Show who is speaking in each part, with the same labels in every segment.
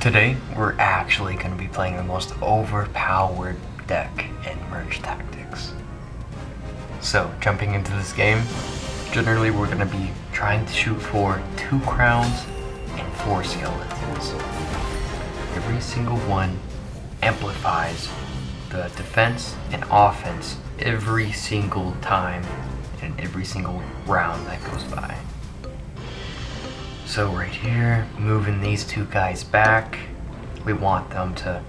Speaker 1: Today, we're actually going to be playing the most overpowered deck in Merge Tactics. So, jumping into this game, generally we're going to be trying to shoot for 2 crowns and 4 skeletons. Every single one amplifies the defense and offense every single time in every single round that goes by. So right here, moving these 2 guys back, we want them to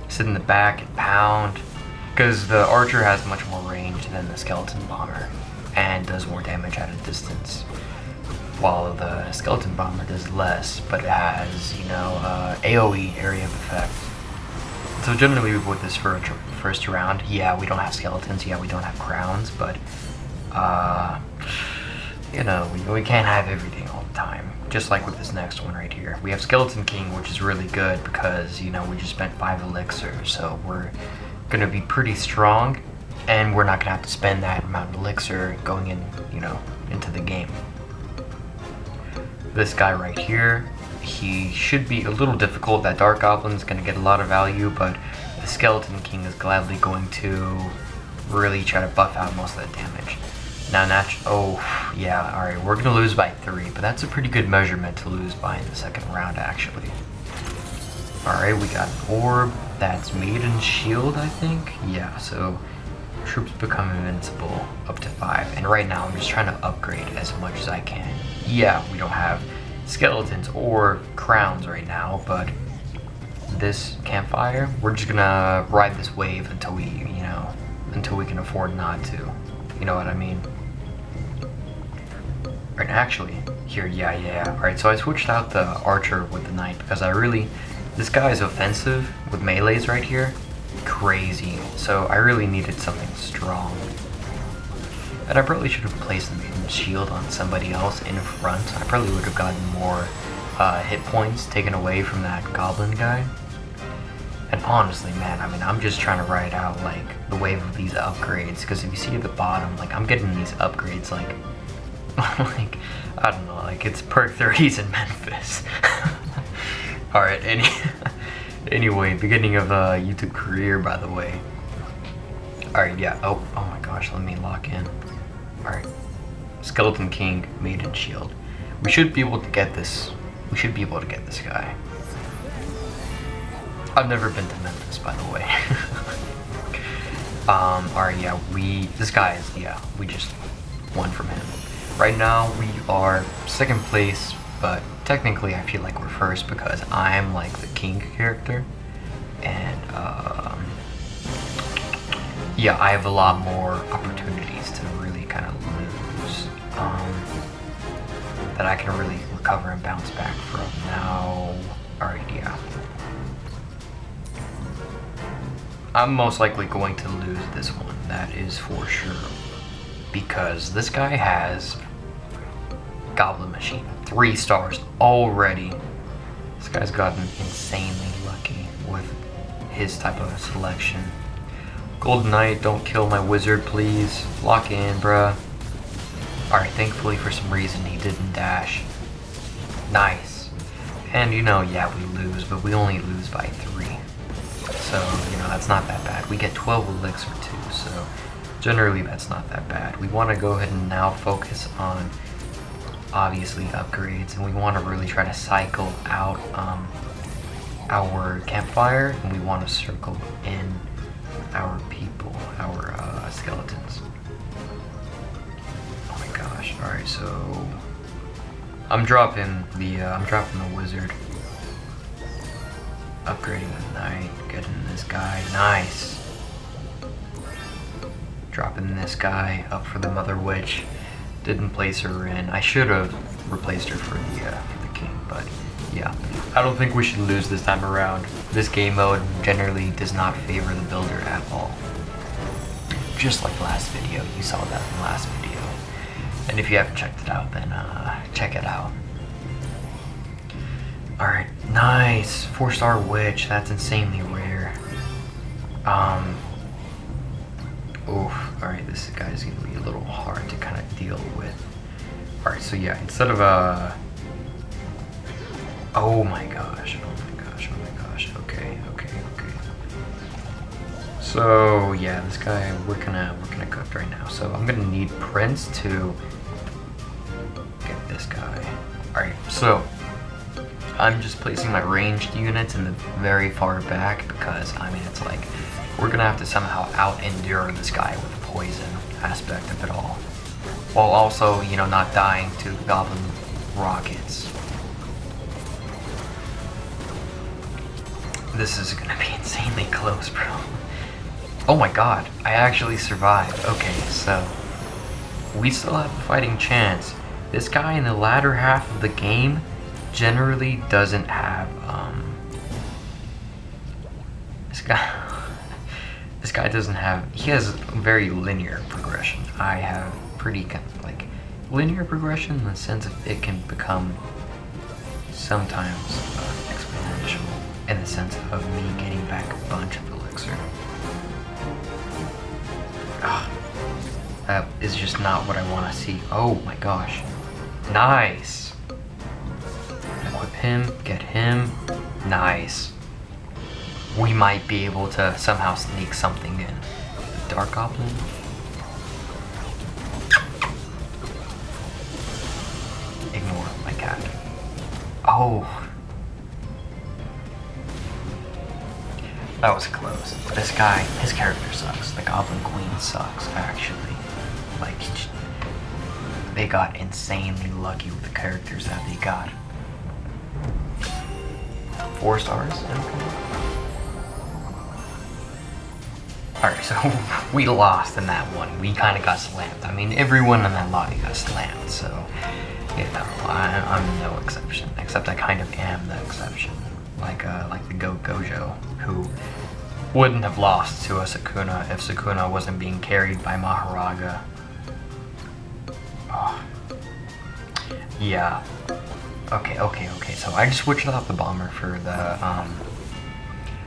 Speaker 1: sit in the back and pound, because the archer has much more range than the skeleton bomber and does more damage at a distance, while the skeleton bomber does less, but it has, AoE, area of effect. So generally we put this for a first round. Yeah, we don't have skeletons, yeah, we don't have crowns, but we can't have everything all the time. Just like with this next one right here. We have Skeleton King, which is really good because, we just spent 5 elixir, so we're gonna be pretty strong, and we're not gonna have to spend that amount of elixir going in, into the game. This guy right here, he should be a little difficult. That Dark Goblin's gonna get a lot of value, but the Skeleton King is gladly going to really try to buff out most of the damage. Now, alright, we're gonna lose by 3, but that's a pretty good measurement to lose by in the second round, actually. Alright, we got an orb that's Maiden Shield, I think? Yeah, so troops become invincible up to 5, and right now I'm just trying to upgrade as much as I can. Yeah, we don't have skeletons or crowns right now, but this campfire, we're just gonna ride this wave until we can afford not to. You know what I mean? Right, actually, here, yeah. Alright, so I switched out the archer with the knight because this guy is offensive with melees right here. Crazy. So I really needed something strong. And I probably should have placed the shield on somebody else in front. I probably would have gotten more hit points taken away from that goblin guy. And honestly, man, I'm just trying to ride out, the wave of these upgrades, because if you see at the bottom, I'm getting these upgrades, I don't know, it's perk 30s in Memphis. Alright, anyway, beginning of YouTube career, by the way. Alright, yeah, oh my gosh, let me lock in. Alright, Skeleton King, Maiden Shield. We should be able to get this guy. I've never been to Memphis, by the way. Alright, yeah, we just won from him. Right now, we are 2nd place, but technically I feel like we're 1st because I'm, the king character. And, yeah, I have a lot more opportunities to really kind of lose, that I can really recover and bounce back from. Now, alright, yeah. I'm most likely going to lose this one, that is for sure. Because this guy has Goblin Machine, 3 stars already. This guy's gotten insanely lucky with his type of selection. Golden Knight, don't kill my wizard, please. Lock in, bruh. Alright, thankfully for some reason he didn't dash. Nice. And yeah, we lose, but we only lose by 3. So, that's not that bad. We get 12 elixir too, so generally that's not that bad. We want to go ahead and now focus on, obviously, upgrades, and we want to really try to cycle out our campfire, and we want to circle in our people, our skeletons. Oh my gosh, alright, so I'm dropping the wizard. Upgrading the knight, getting this guy, nice. Dropping this guy up for the Mother Witch. Didn't place her in. I should have replaced her for the king, but yeah. I don't think we should lose this time around. This game mode generally does not favor the builder at all. Just like last video, you saw that in the last video. And if you haven't checked it out, then check it out. Alright, nice. 4-star witch, that's insanely rare. Alright, this guy's gonna be a little hard to kind of deal with. Alright, so yeah, instead of Oh my gosh, oh my gosh, oh my So yeah, this guy we're gonna cook right now. So I'm gonna need Prince to get this guy. All right, so I'm just placing my ranged units in the very far back because I mean it's like we're gonna have to somehow out endure this guy with the poison aspect of it all, while also not dying to goblin rockets. This is gonna be insanely close, bro. Oh my god, I actually survived. Okay, so we still have a fighting chance. This guy in the latter half of the game generally doesn't have, this guy doesn't have, he has very linear progression. I have pretty, like, linear progression in the sense of it can become sometimes exponential in the sense of me getting back a bunch of elixir. That is just not what I want to see. Oh my gosh. Nice. Equip him, get him. Nice. We might be able to somehow sneak something in. The Dark Goblin. Ignore my cat. Oh. That was close. This guy, his character sucks. The Goblin Queen sucks, actually. Like, they got insanely lucky with the characters that they got. 4 stars? Alright, so we lost in that one. We kind of got slammed. I mean, everyone in that lobby got slammed, so, I'm no exception. Except I kind of am the exception. Like the Gojo, who wouldn't have lost to a Sukuna if Sukuna wasn't being carried by Maharaga. Oh. Yeah. Okay, so I just switched out the bomber for the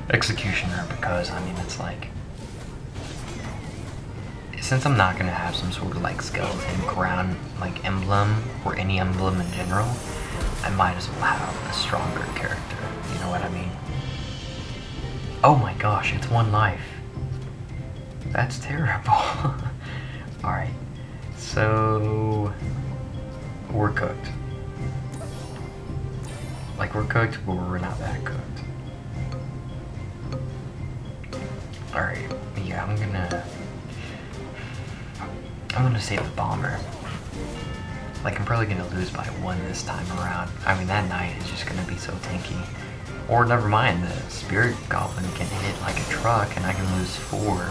Speaker 1: executioner because I mean it's like, since I'm not gonna have some sort of like skeleton crown like emblem or any emblem in general, I might as well have a stronger character. You know what I mean? Oh my gosh, it's 1 life. That's terrible. Alright, so we're cooked. Like we're cooked, but we're not that cooked. Alright, yeah, I'm gonna save the bomber. Like I'm probably gonna lose by 1 this time around. I mean that knight is just gonna be so tanky. Or never mind, the spirit goblin can hit like a truck and I can lose 4.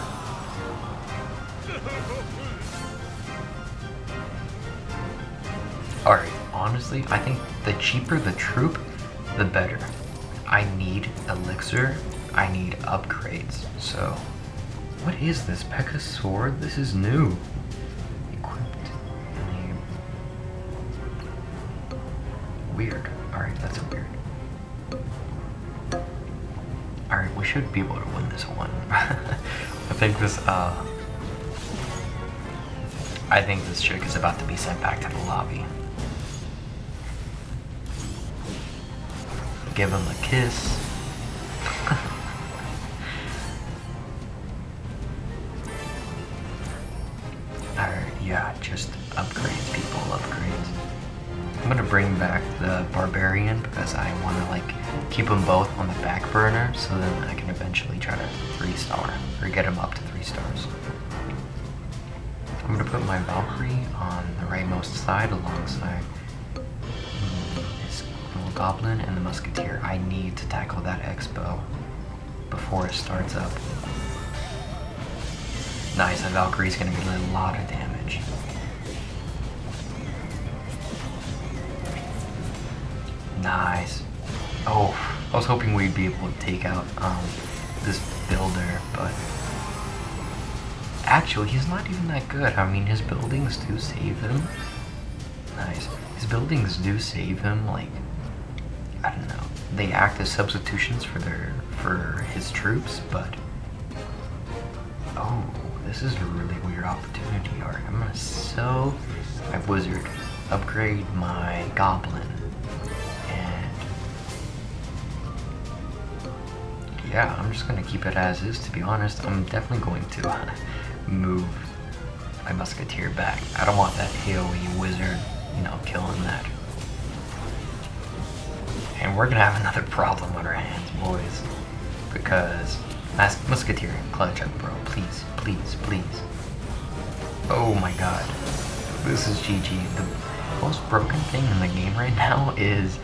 Speaker 1: Alright, honestly, I think the cheaper the troop, the better. I need elixir, I need upgrades, so... What is this? P.E.K.K.A.'s sword? This is new. Equipped. Weird. Alright, that's weird. Alright, we should be able to win this one. I think this chick is about to be sent back to the lobby. Give him a kiss. Alright, yeah, just upgrades, people, upgrades. I'm gonna bring back the barbarian because I want to like keep them both on the back burner so then I can eventually try to 3-star or get them up to 3 stars. I'm gonna put my Valkyrie on the rightmost side alongside this little goblin and the musketeer. I need to tackle that expo before it starts up. Nice, and Valkyrie's gonna get a lot of damage. Nice. Oh, I was hoping we'd be able to take out this builder, but actually he's not even that good. I mean, his buildings do save him. Nice. His buildings do save him, like, I don't know. They act as substitutions for his troops, but oh, this is a really weird opportunity. Alright, I'm gonna sell my wizard, upgrade my goblin. yeah, I'm just gonna keep it as is, to be honest. I'm definitely going to move my musketeer back. I don't want that AoE wizard, you know, killing that. And we're gonna have another problem on our hands, boys. Because musketeer, clutch up, bro. Please, please, please. Oh my god. This is GG. The most broken thing in the game right now is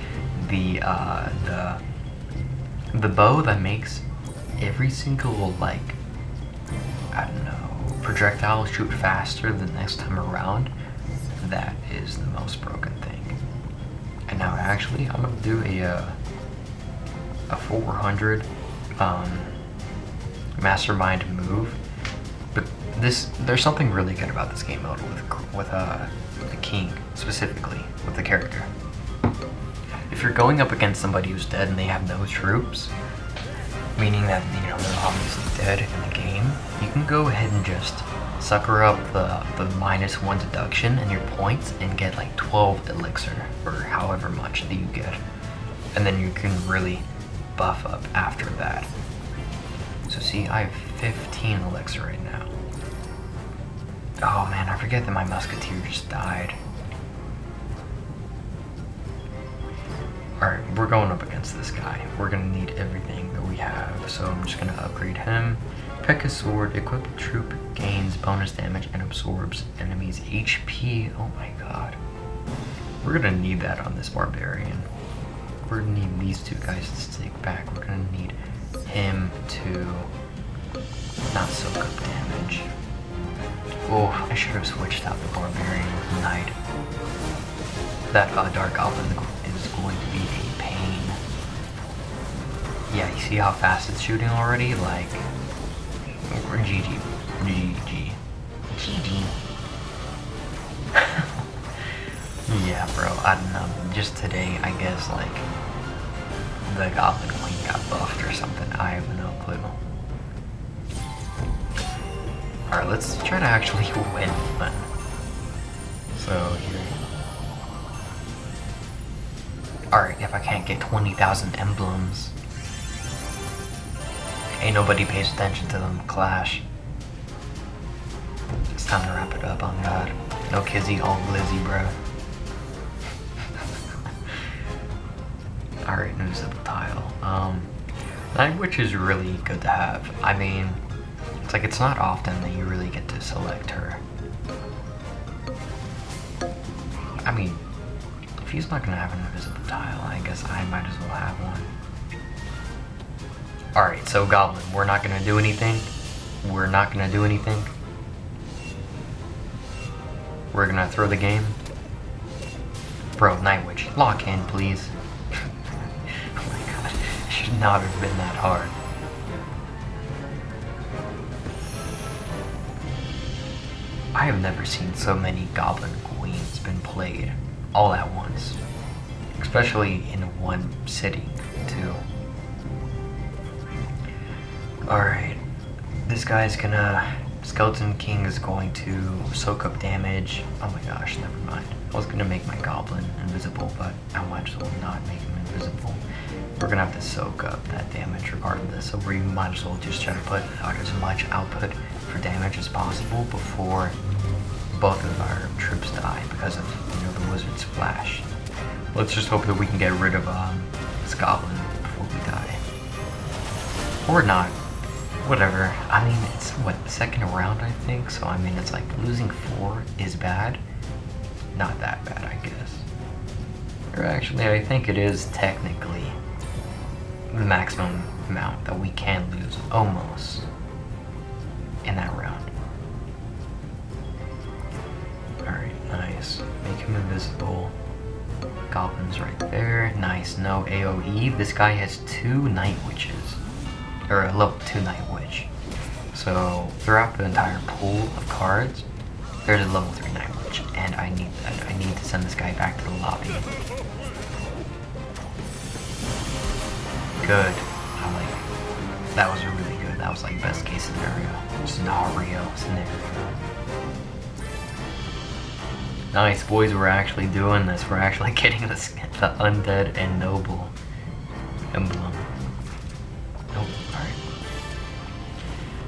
Speaker 1: the bow that makes every single, like, I don't know, projectile shoot faster the next time around. That is the most broken thing. And now actually I'm gonna do a 400 mastermind move. But there's something really good about this game mode with the king, specifically with the character. If you're going up against somebody who's dead and they have no troops, meaning that, you know, they're obviously dead in the game, you can go ahead and just sucker up the -1 deduction in your points and get like 12 elixir, or however much that you get. And then you can really buff up after that. So see, I have 15 elixir right now. Oh man, I forget that my musketeer just died. Alright, we're going up against this guy. We're gonna need everything that we have, so I'm just gonna upgrade him. P.E.K.K.A sword, equipped troop gains bonus damage and absorbs enemies' HP. Oh my god. We're gonna need that on this barbarian. We're gonna need these two guys to stick back. We're gonna need him to not soak up damage. Oh, I should have switched out the barbarian with knight. That dark goblin is going to be a pain. Yeah, you see how fast it's shooting already? Like, we're GG. GG. GG. Yeah, bro, I don't know. Just today, I guess, like, the Goblin Queen got buffed or something. I have no clue. Alright, let's try to actually win then. So, here. Alright, if I can't get 20,000 emblems, ain't nobody pays attention to them clash. It's time to wrap it up, on God. No kizzy, all glizzy, bro. Alright, new zip tile. Night Witch is really good to have. I mean, it's like it's not often that you really get to select her. I mean, if he's not gonna have an invisible tile, I guess I might as well have one. Alright, so Goblin, we're not gonna do anything. We're not gonna do anything. We're gonna throw the game. Bro, Night Witch, lock in, please. Oh my god, it should not have been that hard. I have never seen so many Goblin Queens been played all at once. Especially in one sitting, too. Alright, this guy's gonna... Skeleton King is going to soak up damage. Oh my gosh, never mind. I was gonna make my Goblin invisible, but I might as well not make him invisible. We're gonna have to soak up that damage regardless, so we might as well just try to put out as much output for damage as possible before both of our troops die because of, you know, the wizard splash. Let's just hope that we can get rid of this goblin before we die. Or not. Whatever. I mean, it's what, the second round, I think? So I mean, it's like losing 4 is bad. Not that bad, I guess. Or actually, I think it is technically the maximum amount that we can lose, almost, in that round. Alright, nice. Make him invisible. Goblins right there. Nice, no AoE. This guy has 2 Night Witches. Or a level 2 Night Witch. So, throughout the entire pool of cards, there's a level 3 Night Witch. And I need that. I need to send this guy back to the lobby. Good. I like it. That was really good. That was like best case scenario. Nice, boys, we're actually doing this. We're actually getting the undead and noble emblem. Nope. Alright.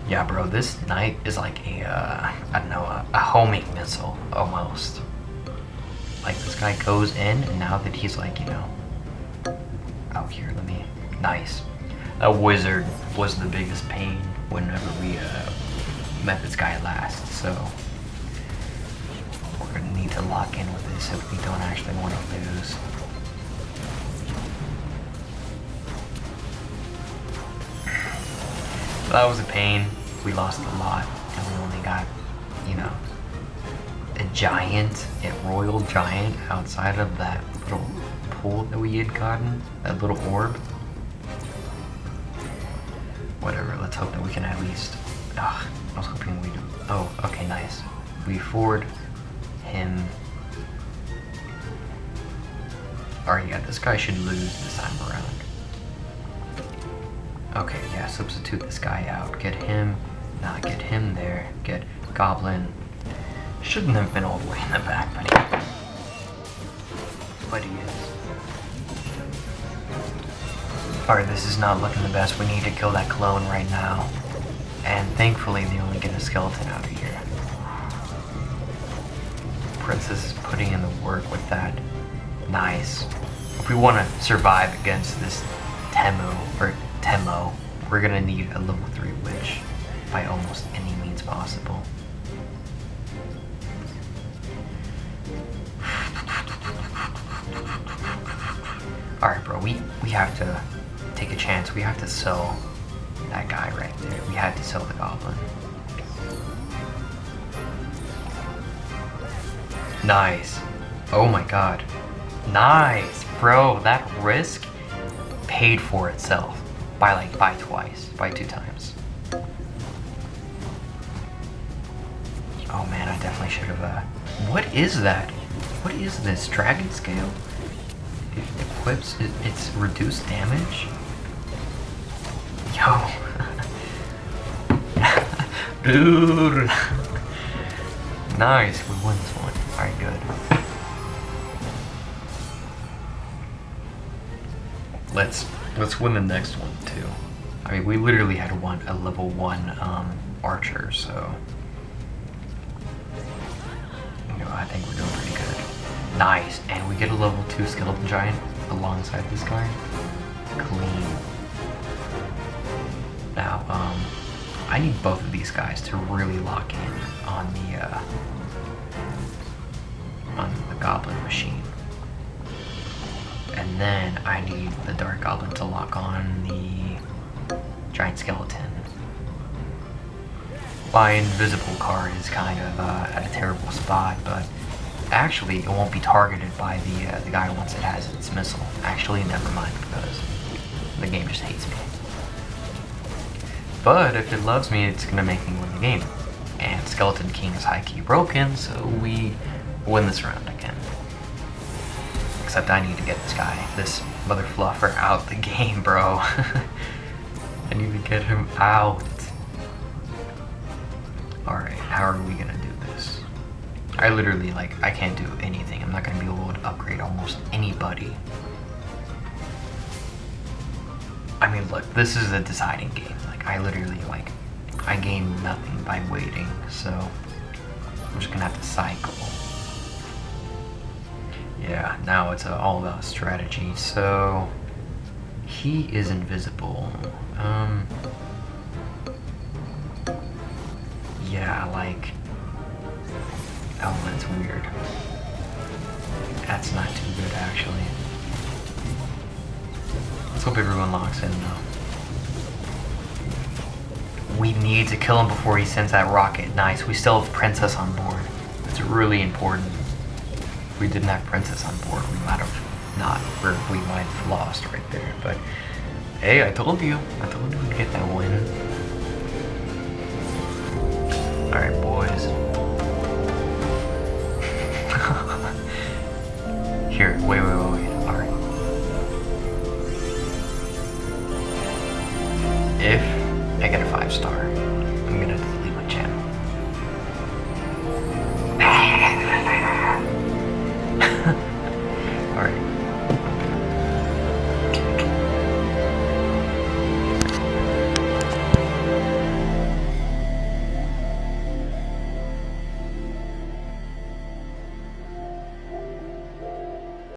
Speaker 1: Yeah, bro, this knight is like a, I don't know, a homing missile, almost. Like, this guy goes in, and now that he's like, you know... Oh, here, let me... Nice. That wizard was the biggest pain whenever we, met this guy last, so... We're gonna need to lock in with this if we don't actually want to lose. That was a pain. We lost a lot, and we only got, you know, a giant, a royal giant outside of that little pool that we had gotten, that little orb. Whatever, let's hope that we can at least... Ugh, I was hoping we'd... Oh, okay, nice. We forward him... Alright, yeah, this guy should lose this time around. Okay, yeah, substitute this guy out. Get him, not get him there. Get Goblin. Shouldn't have been all the way in the back, but he is. Alright, this is not looking the best. We need to kill that clone right now. And thankfully, they only get a skeleton out of here. Princess is putting in the work with that. Nice. If we want to survive against this Temo, we're gonna need a level 3 witch by almost any means possible. Alright, bro, we have to take a chance. We have to sell that guy right there. We had to sell the goblin. Nice. Oh my god. Nice, bro. That risk paid for itself by by 2 times. Oh man, I definitely should have, what is that? What is this? Dragon scale? It equips, it's reduced damage? Yo. Dude. Nice, we won this one. Alright, good. Let's win the next one too. I mean, we literally had a level 1 archer, so you know, I think we're doing pretty good. Nice, and we get a level 2 skeleton giant alongside this guy. Clean. Now, I need both of these guys to really lock in on the goblin machine. And then I need the dark goblin to lock on the giant skeleton. My invisible card is kind of at a terrible spot, but actually it won't be targeted by the guy once it has its missile. Actually, never mind, because the game just hates me. But if it loves me, it's gonna make me win the game. And Skeleton King is high-key broken, so we win this round again. Except I need to get this mother fluffer out the game, bro. I need to get him out. Alright, how are we gonna do this? I literally, I can't do anything. I'm not gonna be able to upgrade almost anybody. I mean, look, this is a deciding game. I literally, I gain nothing by waiting, so I'm just gonna have to cycle. Yeah, now it's all about strategy. So he is invisible. Yeah, oh, that's weird. That's not too good, actually. Let's hope everyone locks in, though. We need to kill him before he sends that rocket. Nice, we still have Princess on board. That's really important. If we didn't have Princess on board, we might have lost right there. But hey, I told you we'd get that win. Alright, boys. Here, wait. Alright. If I get a 5-star, I'm gonna